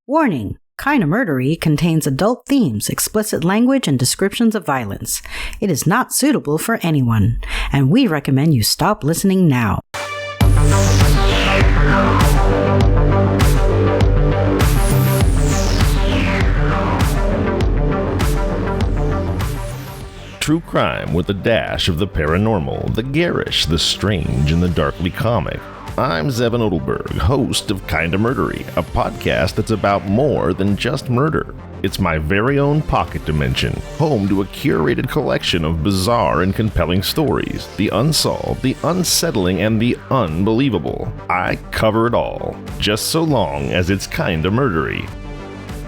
Warning! Kinda Murdery contains adult themes, explicit language, and descriptions of violence. It is not suitable for anyone, and we recommend you stop listening now. True crime with a dash of the paranormal, the garish, the strange, and the darkly comic. I'm Zevin Odelberg, host of Kinda Murdery, a podcast that's about more than just murder. It's my very own pocket dimension, home to a curated collection of bizarre and compelling stories, the unsolved, the unsettling, and the unbelievable. I cover it all, just so long as it's kinda murdery.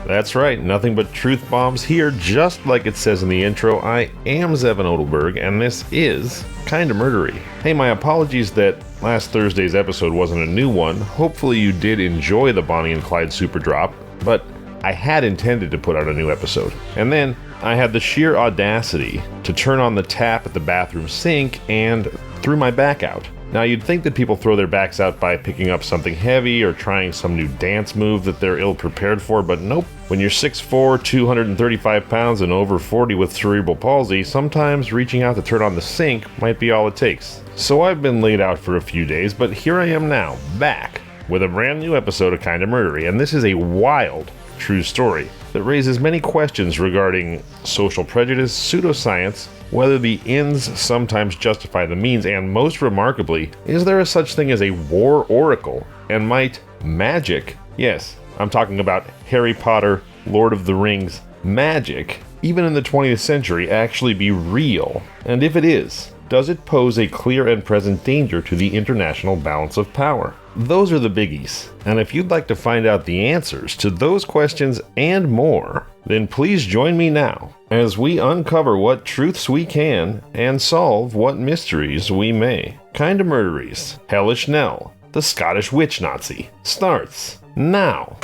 That's right, nothing but truth bombs here, just like it says in the intro. I am Zevin Odelberg, and this is Kinda Murdery. Hey, my apologies that last Thursday's episode wasn't a new one. Hopefully you did enjoy the Bonnie and Clyde Super Drop, but I had intended to put out a new episode. And then I had the sheer audacity to turn on the tap at the bathroom sink and threw my back out. Now, you'd think that people throw their backs out by picking up something heavy or trying some new dance move that they're ill-prepared for, but nope. When you're 6'4", 235 pounds, and over 40 with cerebral palsy, sometimes reaching out to turn on the sink might be all it takes. So I've been laid out for a few days, but here I am now, back, with a brand new episode of Kinda Murdery, and this is a wild, true story that raises many questions regarding social prejudice, pseudoscience, whether the ends sometimes justify the means, and most remarkably, is there a such thing as a war oracle? And might magic, yes, I'm talking about Harry Potter, Lord of the Rings, magic, even in the 20th century, actually be real? And if it is, does it pose a clear and present danger to the international balance of power? Those are the biggies, and if you'd like to find out the answers to those questions and more, then please join me now as we uncover what truths we can and solve what mysteries we may. Kinda Murdery's Hellish Nell, the Scottish witch Nazi, starts now.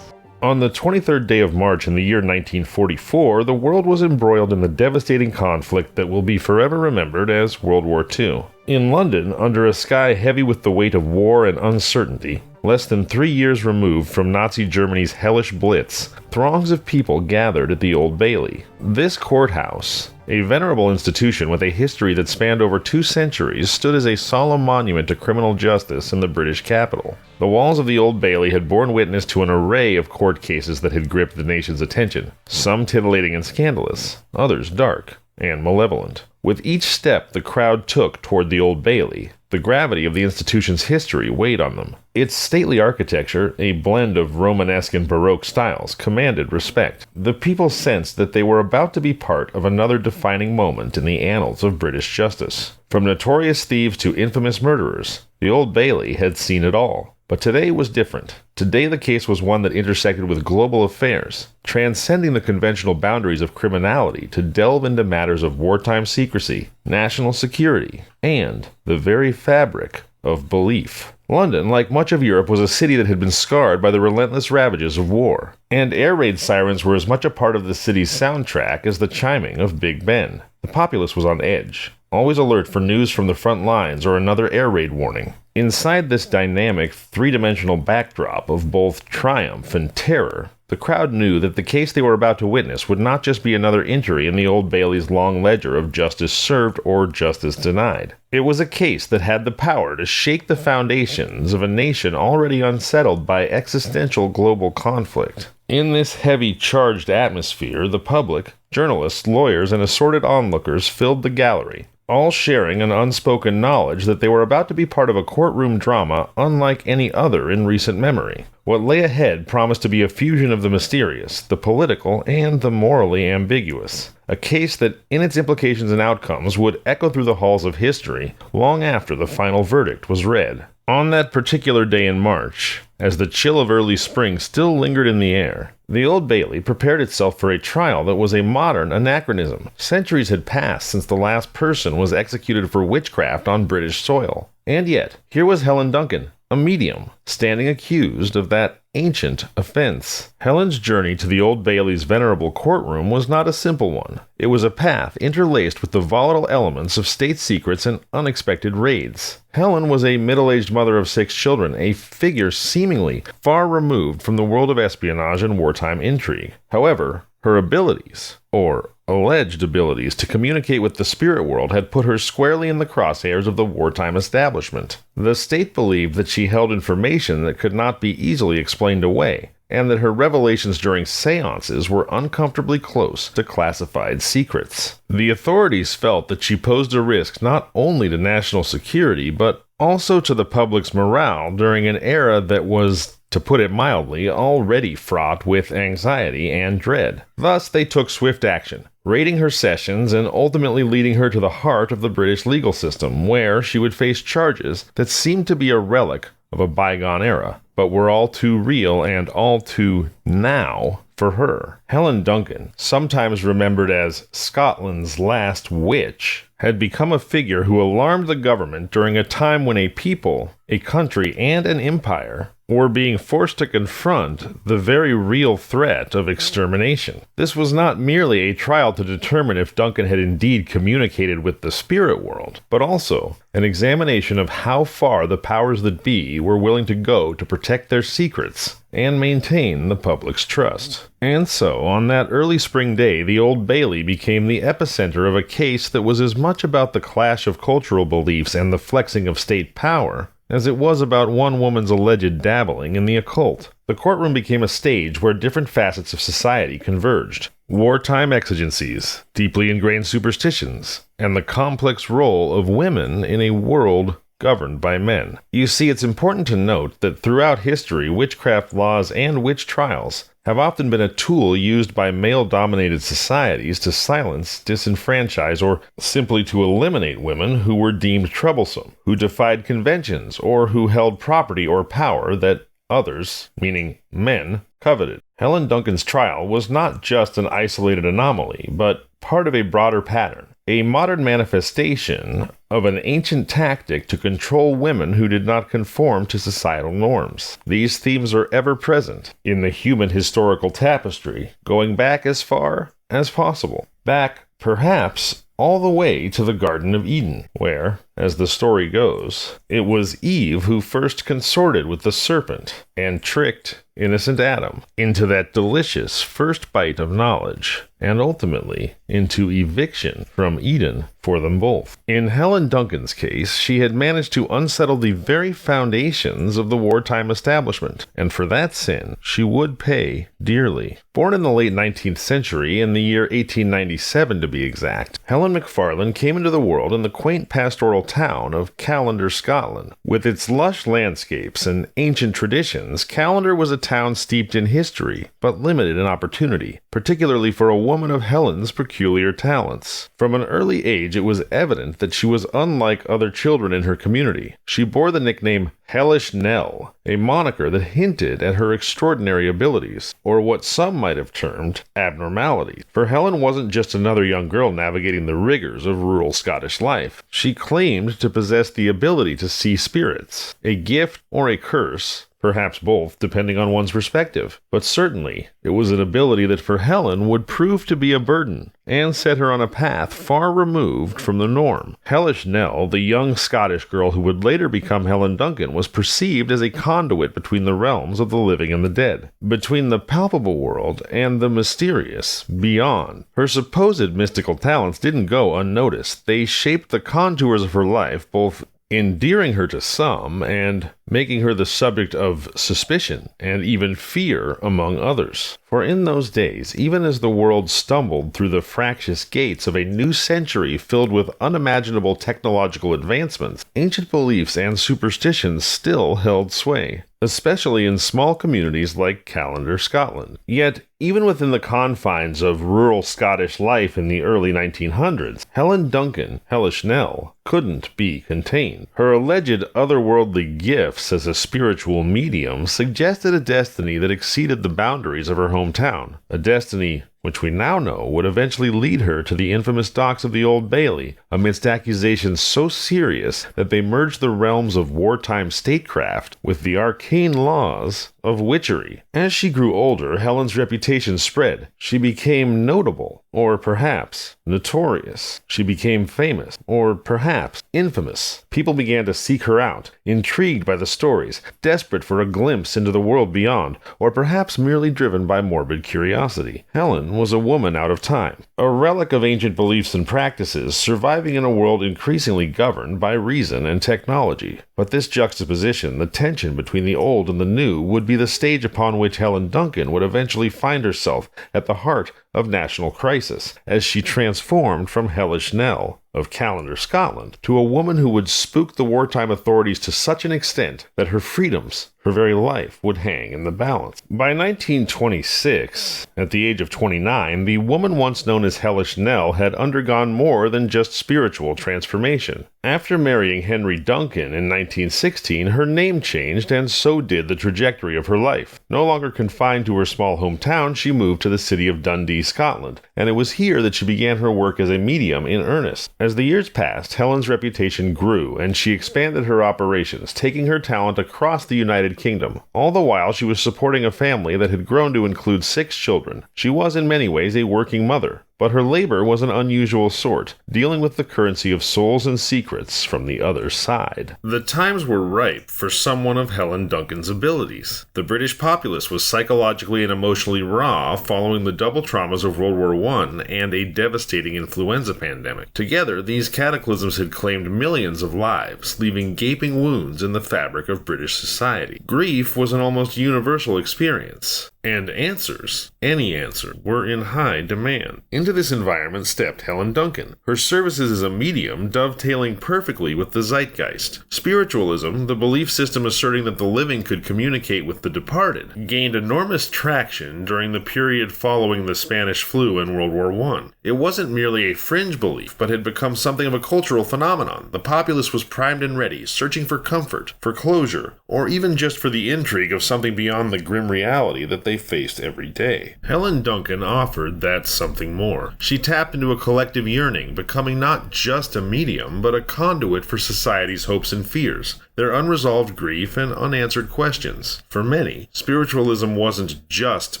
On the 23rd day of March in the year 1944, the world was embroiled in the devastating conflict that will be forever remembered as World War II. In London, under a sky heavy with the weight of war and uncertainty, less than 3 years removed from Nazi Germany's hellish Blitz, throngs of people gathered at the Old Bailey. This courthouse, a venerable institution with a history that spanned over 2 centuries, stood as a solemn monument to criminal justice in the British capital. The walls of the Old Bailey had borne witness to an array of court cases that had gripped the nation's attention, some titillating and scandalous, others dark and malevolent. With each step the crowd took toward the Old Bailey, the gravity of the institution's history weighed on them. Its stately architecture, a blend of Romanesque and Baroque styles, commanded respect. The people sensed that they were about to be part of another defining moment in the annals of British justice. From notorious thieves to infamous murderers, the Old Bailey had seen it all. But today was different. Today the case was one that intersected with global affairs, transcending the conventional boundaries of criminality to delve into matters of wartime secrecy, national security, and the very fabric of belief. London, like much of Europe, was a city that had been scarred by the relentless ravages of war, and air raid sirens were as much a part of the city's soundtrack as the chiming of Big Ben. The populace was on edge, always alert for news from the front lines or another air raid warning. Inside this dynamic, three-dimensional backdrop of both triumph and terror, the crowd knew that the case they were about to witness would not just be another entry in the Old Bailey's long ledger of justice served or justice denied. It was a case that had the power to shake the foundations of a nation already unsettled by existential global conflict. In this heavy, charged atmosphere, the public, journalists, lawyers, and assorted onlookers filled the gallery, all sharing an unspoken knowledge that they were about to be part of a courtroom drama unlike any other in recent memory. What lay ahead promised to be a fusion of the mysterious, the political, and the morally ambiguous. A case that, in its implications and outcomes, would echo through the halls of history long after the final verdict was read. On that particular day in March, as the chill of early spring still lingered in the air, the Old Bailey prepared itself for a trial that was a modern anachronism. Centuries had passed since the last person was executed for witchcraft on British soil. And yet, here was Helen Duncan, a medium, standing accused of that ancient offense. Helen's journey to the Old Bailey's venerable courtroom was not a simple one. It was a path interlaced with the volatile elements of state secrets and unexpected raids. Helen was a middle-aged mother of 6 children, a figure seemingly far removed from the world of espionage and wartime intrigue. However, her abilities, or alleged abilities, to communicate with the spirit world had put her squarely in the crosshairs of the wartime establishment. The state believed that she held information that could not be easily explained away, and that her revelations during seances were uncomfortably close to classified secrets. The authorities felt that she posed a risk not only to national security, but also to the public's morale during an era that was, to put it mildly, already fraught with anxiety and dread. Thus, they took swift action, raiding her sessions and ultimately leading her to the heart of the British legal system, where she would face charges that seemed to be a relic of a bygone era, but were all too real and all too now for her. Helen Duncan, sometimes remembered as Scotland's last witch, had become a figure who alarmed the government during a time when a people, a country, and an empire were being forced to confront the very real threat of extermination. This was not merely a trial to determine if Duncan had indeed communicated with the spirit world, but also an examination of how far the powers that be were willing to go to protect their secrets and maintain the public's trust. And so, on that early spring day, the Old Bailey became the epicenter of a case that was as much about the clash of cultural beliefs and the flexing of state power as it was about one woman's alleged dabbling in the occult. The courtroom became a stage where different facets of society converged. Wartime exigencies, deeply ingrained superstitions, and the complex role of women in a world governed by men. You see, it's important to note that throughout history, witchcraft laws and witch trials have often been a tool used by male-dominated societies to silence, disenfranchise, or simply to eliminate women who were deemed troublesome, who defied conventions, or who held property or power that others, meaning men, coveted. Helen Duncan's trial was not just an isolated anomaly, but part of a broader pattern, a modern manifestation of an ancient tactic to control women who did not conform to societal norms. These themes are ever present in the human historical tapestry, going back as far as possible. Back, perhaps, all the way to the Garden of Eden, where, as the story goes, it was Eve who first consorted with the serpent and tricked innocent Adam into that delicious first bite of knowledge, and ultimately into eviction from Eden for them both. In Helen Duncan's case, she had managed to unsettle the very foundations of the wartime establishment, and for that sin she would pay dearly. Born in the late 19th century, in the year 1897 to be exact, Helen McFarlane came into the world in the quaint pastoral town of Callander, Scotland. With its lush landscapes and ancient traditions, Callander was a town steeped in history, but limited in opportunity, particularly for a woman of Helen's peculiar talents. From an early age, it was evident that she was unlike other children in her community. She bore the nickname Hellish Nell, a moniker that hinted at her extraordinary abilities, or what some might have termed abnormalities. For Helen wasn't just another young girl navigating the rigors of rural Scottish life. She claimed to possess the ability to see spirits, a gift or a curse, perhaps both, depending on one's perspective. But certainly, it was an ability that for Helen would prove to be a burden, and set her on a path far removed from the norm. Hellish Nell, the young Scottish girl who would later become Helen Duncan, was perceived as a conduit between the realms of the living and the dead, between the palpable world and the mysterious beyond. Her supposed mystical talents didn't go unnoticed. They shaped the contours of her life, both endearing her to some and making her the subject of suspicion and even fear among others. For in those days, even as the world stumbled through the fractious gates of a new century filled with unimaginable technological advancements, ancient beliefs and superstitions still held sway, especially in small communities like Callander, Scotland. Yet, even within the confines of rural Scottish life in the early 1900s, Helen Duncan, Hellish Nell, couldn't be contained. Her alleged otherworldly gifts as a spiritual medium suggested a destiny that exceeded the boundaries of her hometown, a destiny which we now know would eventually lead her to the infamous docks of the Old Bailey, amidst accusations so serious that they merged the realms of wartime statecraft with the arcane laws of witchery. As she grew older, Helen's reputation spread. She became notable, or perhaps notorious. She became famous, or perhaps infamous. People began to seek her out, intrigued by the stories, desperate for a glimpse into the world beyond, or perhaps merely driven by morbid curiosity. Helen was a woman out of time, a relic of ancient beliefs and practices, surviving in a world increasingly governed by reason and technology. But this juxtaposition, the tension between the old and the new, would be the stage upon which Helen Duncan would eventually find herself at the heart of national crisis, as she transformed from Hellish Nell of Callander, Scotland, to a woman who would spook the wartime authorities to such an extent that her freedoms, her very life, would hang in the balance. By 1926, at the age of 29, the woman once known as Hellish Nell had undergone more than just spiritual transformation. After marrying Henry Duncan in 1916, her name changed, and so did the trajectory of her life. No longer confined to her small hometown, she moved to the city of Dundee, Scotland, and it was here that she began her work as a medium in earnest. As the years passed, Helen's reputation grew, and she expanded her operations, taking her talent across the United Kingdom. All the while, she was supporting a family that had grown to include 6 children. She was in many ways a working mother. But her labor was an unusual sort, dealing with the currency of souls and secrets from the other side. The times were ripe for someone of Helen Duncan's abilities. The British populace was psychologically and emotionally raw following the double traumas of World War I and a devastating influenza pandemic. Together, these cataclysms had claimed millions of lives, leaving gaping wounds in the fabric of British society. Grief was an almost universal experience. And answers, any answer, were in high demand. Into this environment stepped Helen Duncan, her services as a medium dovetailing perfectly with the zeitgeist. Spiritualism, the belief system asserting that the living could communicate with the departed, gained enormous traction during the period following the Spanish flu and World War I. It wasn't merely a fringe belief, but had become something of a cultural phenomenon. The populace was primed and ready, searching for comfort, for closure, or even just for the intrigue of something beyond the grim reality that they faced every day. Helen Duncan offered that something more. She tapped into a collective yearning, becoming not just a medium, but a conduit for society's hopes and fears, their unresolved grief and unanswered questions. For many, spiritualism wasn't just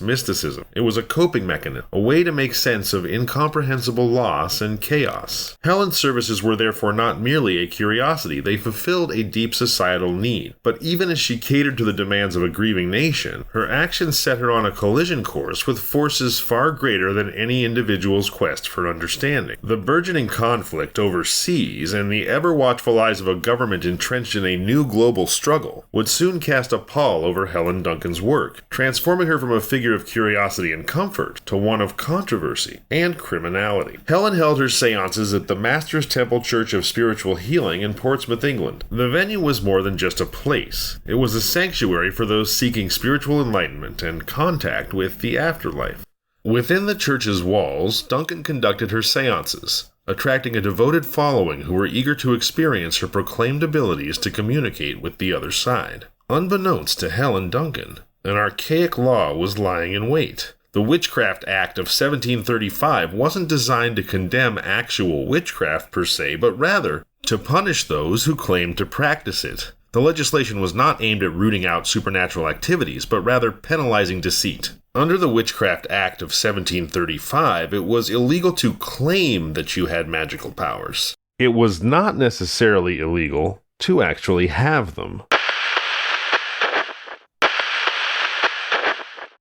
mysticism. It was a coping mechanism, a way to make sense of incomprehensible loss and chaos. Helen's services were therefore not merely a curiosity, they fulfilled a deep societal need. But even as she catered to the demands of a grieving nation, her actions set her on a collision course with forces far greater than any individual's quest for understanding. The burgeoning conflict overseas and the ever-watchful eyes of a government entrenched in a new global struggle would soon cast a pall over Helen Duncan's work, transforming her from a figure of curiosity and comfort to one of controversy and criminality. Helen held her seances at the Master's Temple Church of Spiritual Healing in Portsmouth, England. The venue was more than just a place. It was a sanctuary for those seeking spiritual enlightenment and contact with the afterlife. Within the church's walls, Duncan conducted her seances, attracting a devoted following who were eager to experience her proclaimed abilities to communicate with the other side. Unbeknownst to Helen Duncan, an archaic law was lying in wait. The Witchcraft Act of 1735 wasn't designed to condemn actual witchcraft per se, but rather to punish those who claimed to practice it. The legislation was not aimed at rooting out supernatural activities, but rather penalizing deceit. Under the Witchcraft Act of 1735, it was illegal to claim that you had magical powers. It was not necessarily illegal to actually have them.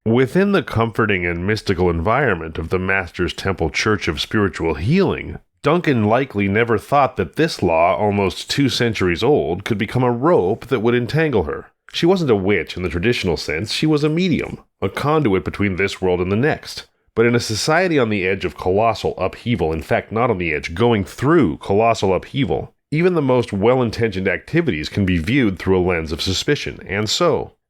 Within the comforting and mystical environment of the Master's Temple Church of Spiritual Healing, Duncan likely never thought that this law, almost 2 centuries old, could become a rope that would entangle her. She wasn't a witch in the traditional sense, she was a medium, a conduit between this world and the next. But in a society on the edge of colossal upheaval, in fact not on the edge, going through colossal upheaval, even the most well-intentioned activities can be viewed through a lens of suspicion,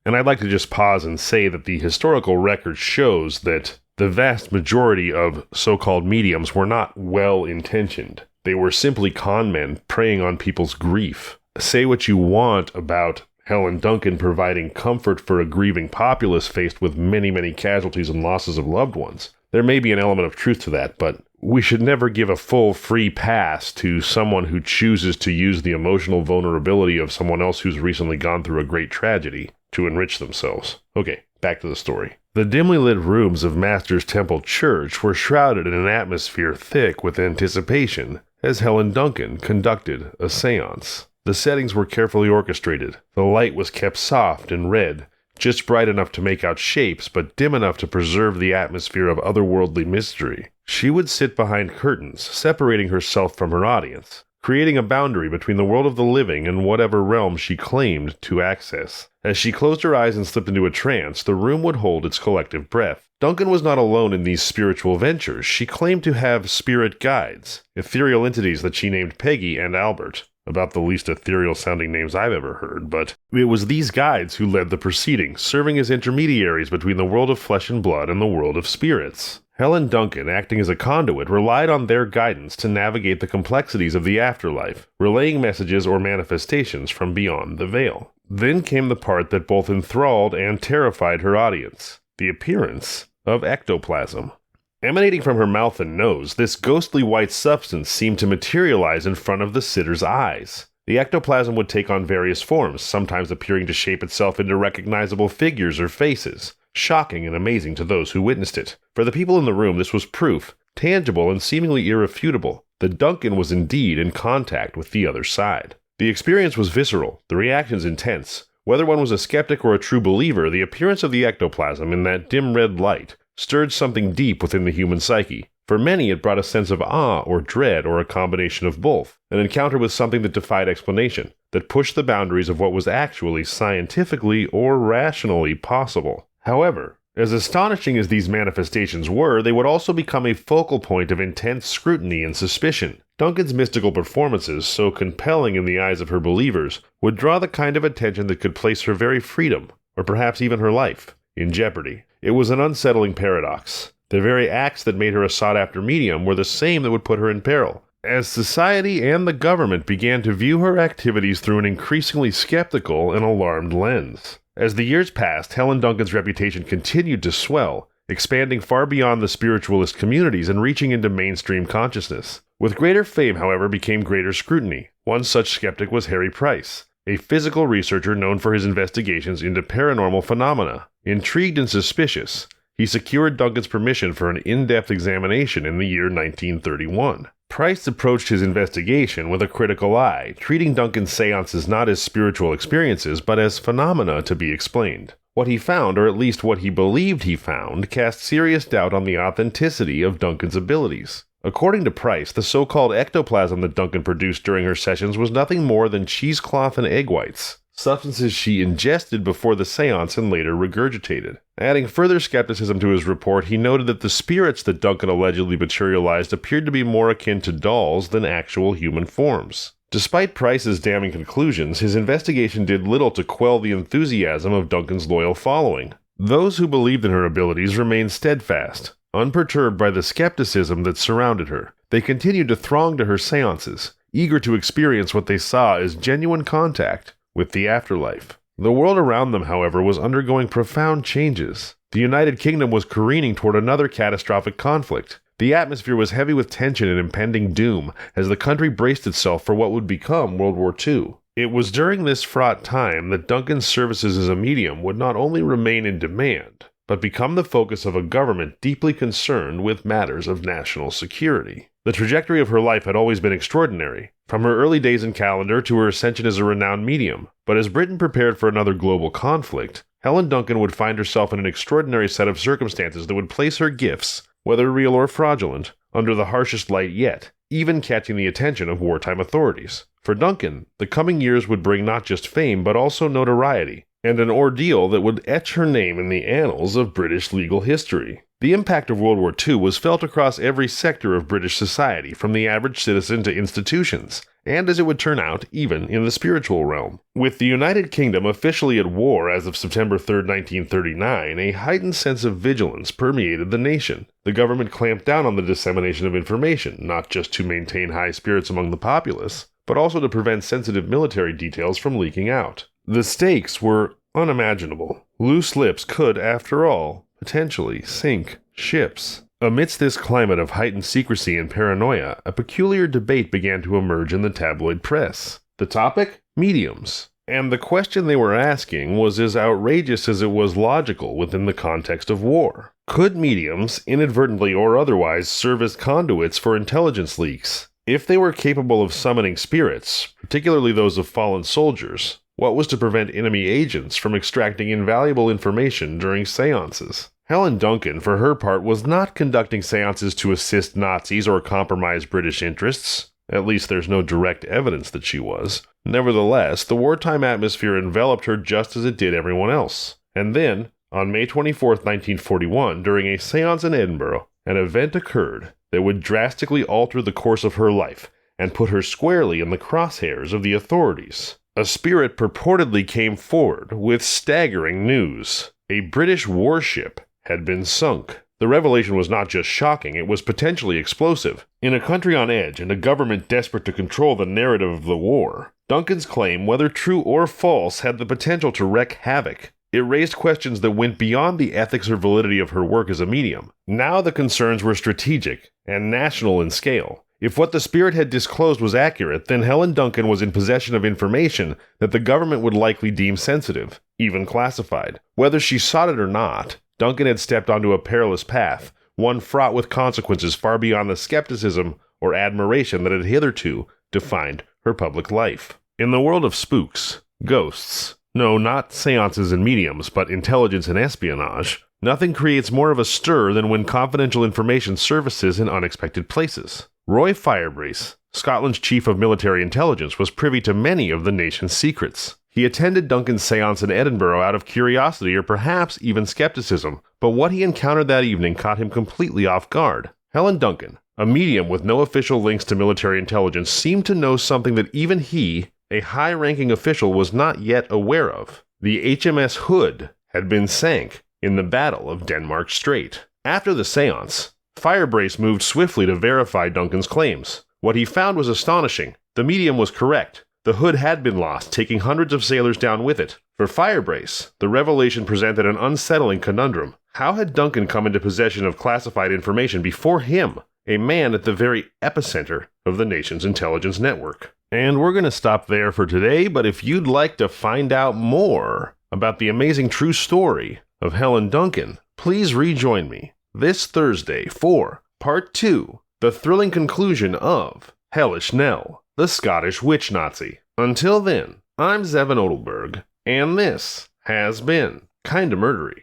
and I'd like to just pause and say that the historical record shows that the vast majority of so-called mediums were not well-intentioned. They were simply con men preying on people's grief. Say what you want about Helen Duncan providing comfort for a grieving populace faced with many, many casualties and losses of loved ones. There may be an element of truth to that, but we should never give a full free pass to someone who chooses to use the emotional vulnerability of someone else who's recently gone through a great tragedy to enrich themselves. Okay, back to the story. The dimly lit rooms of Master's Temple Church were shrouded in an atmosphere thick with anticipation as Helen Duncan conducted a seance. The settings were carefully orchestrated. The light was kept soft and red, just bright enough to make out shapes, but dim enough to preserve the atmosphere of otherworldly mystery. She would sit behind curtains, separating herself from her audience, creating a boundary between the world of the living and whatever realm she claimed to access. As she closed her eyes and slipped into a trance, the room would hold its collective breath. Duncan was not alone in these spiritual ventures. She claimed to have spirit guides, ethereal entities that she named Peggy and Albert. About the least ethereal-sounding names I've ever heard, but it was these guides who led the proceedings, serving as intermediaries between the world of flesh and blood and the world of spirits. Helen Duncan, acting as a conduit, relied on their guidance to navigate the complexities of the afterlife, relaying messages or manifestations from beyond the veil. Then came the part that both enthralled and terrified her audience, the appearance of ectoplasm. Emanating from her mouth and nose, this ghostly white substance seemed to materialize in front of the sitter's eyes. The ectoplasm would take on various forms, sometimes appearing to shape itself into recognizable figures or faces, shocking and amazing to those who witnessed it. For the people in the room, this was proof, tangible and seemingly irrefutable, that Duncan was indeed in contact with the other side. The experience was visceral, the reactions intense. Whether one was a skeptic or a true believer, the appearance of the ectoplasm in that dim red light stirred something deep within the human psyche. For many, it brought a sense of awe or dread or a combination of both, an encounter with something that defied explanation, that pushed the boundaries of what was actually scientifically or rationally possible. However, as astonishing as these manifestations were, they would also become a focal point of intense scrutiny and suspicion. Duncan's mystical performances, so compelling in the eyes of her believers, would draw the kind of attention that could place her very freedom, or perhaps even her life, in jeopardy. It was an unsettling paradox. The very acts that made her a sought-after medium were the same that would put her in peril. As society and the government began to view her activities through an increasingly skeptical and alarmed lens. As the years passed, Helen Duncan's reputation continued to swell, expanding far beyond the spiritualist communities and reaching into mainstream consciousness. With greater fame, however, became greater scrutiny. One such skeptic was Harry Price, a physical researcher known for his investigations into paranormal phenomena. Intrigued and suspicious, he secured Duncan's permission for an in-depth examination in the year 1931. Price approached his investigation with a critical eye, treating Duncan's seances not as spiritual experiences, but as phenomena to be explained. What he found, or at least what he believed he found, cast serious doubt on the authenticity of Duncan's abilities. According to Price, the so-called ectoplasm that Duncan produced during her sessions was nothing more than cheesecloth and egg whites, substances she ingested before the seance and later regurgitated. Adding further skepticism to his report, he noted that the spirits that Duncan allegedly materialized appeared to be more akin to dolls than actual human forms. Despite Price's damning conclusions, his investigation did little to quell the enthusiasm of Duncan's loyal following. Those who believed in her abilities remained steadfast, unperturbed by the skepticism that surrounded her. They continued to throng to her seances, eager to experience what they saw as genuine contact with the afterlife. The world around them, however, was undergoing profound changes. The United Kingdom was careening toward another catastrophic conflict. The atmosphere was heavy with tension and impending doom as the country braced itself for what would become World War II. It was during this fraught time that Duncan's services as a medium would not only remain in demand, but become the focus of a government deeply concerned with matters of national security. The trajectory of her life had always been extraordinary, from her early days in Calendar to her ascension as a renowned medium. But as Britain prepared for another global conflict, Helen Duncan would find herself in an extraordinary set of circumstances that would place her gifts, whether real or fraudulent, under the harshest light yet, even catching the attention of wartime authorities. For Duncan, the coming years would bring not just fame but also notoriety, and an ordeal that would etch her name in the annals of British legal history. The impact of World War II was felt across every sector of British society, from the average citizen to institutions, and as it would turn out, even in the spiritual realm. With the United Kingdom officially at war as of September 3, 1939, a heightened sense of vigilance permeated the nation. The government clamped down on the dissemination of information, not just to maintain high spirits among the populace, but also to prevent sensitive military details from leaking out. The stakes were unimaginable. Loose lips could, after all, potentially sink ships. Amidst this climate of heightened secrecy and paranoia, a peculiar debate began to emerge in the tabloid press. The topic? Mediums. And the question they were asking was as outrageous as it was logical within the context of war. Could mediums, inadvertently or otherwise, serve as conduits for intelligence leaks? If they were capable of summoning spirits, particularly those of fallen soldiers, what was to prevent enemy agents from extracting invaluable information during seances? Helen Duncan, for her part, was not conducting seances to assist Nazis or compromise British interests. At least there's no direct evidence that she was. Nevertheless, the wartime atmosphere enveloped her just as it did everyone else. And then, on May 24, 1941, during a seance in Edinburgh, an event occurred that would drastically alter the course of her life and put her squarely in the crosshairs of the authorities. A spirit purportedly came forward with staggering news. A British warship had been sunk. The revelation was not just shocking, it was potentially explosive. In a country on edge and a government desperate to control the narrative of the war, Duncan's claim, whether true or false, had the potential to wreak havoc. It raised questions that went beyond the ethics or validity of her work as a medium. Now the concerns were strategic and national in scale. If what the spirit had disclosed was accurate, then Helen Duncan was in possession of information that the government would likely deem sensitive, even classified. Whether she sought it or not, Duncan had stepped onto a perilous path, one fraught with consequences far beyond the skepticism or admiration that had hitherto defined her public life. In the world of spooks, ghosts, no, not seances and mediums, but intelligence and espionage, nothing creates more of a stir than when confidential information surfaces in unexpected places. Roy Firebrace, Scotland's chief of military intelligence, was privy to many of the nation's secrets. He attended Duncan's seance in Edinburgh out of curiosity or perhaps even skepticism, but what he encountered that evening caught him completely off guard. Helen Duncan, a medium with no official links to military intelligence, seemed to know something that even he, a high-ranking official, was not yet aware of. The HMS Hood had been sank in the Battle of Denmark Strait. After the seance, Firebrace moved swiftly to verify Duncan's claims. What he found was astonishing. The medium was correct. The Hood had been lost, taking hundreds of sailors down with it. For Firebrace, the revelation presented an unsettling conundrum. How had Duncan come into possession of classified information before him, a man at the very epicenter of the nation's intelligence network? And we're going to stop there for today, but if you'd like to find out more about the amazing true story of Helen Duncan, please rejoin me this Thursday for Part 2, the thrilling conclusion of Hellish Nell, the Scottish witch Nazi. Until then, I'm Zevin Odelberg, and this has been Kinda Murdery.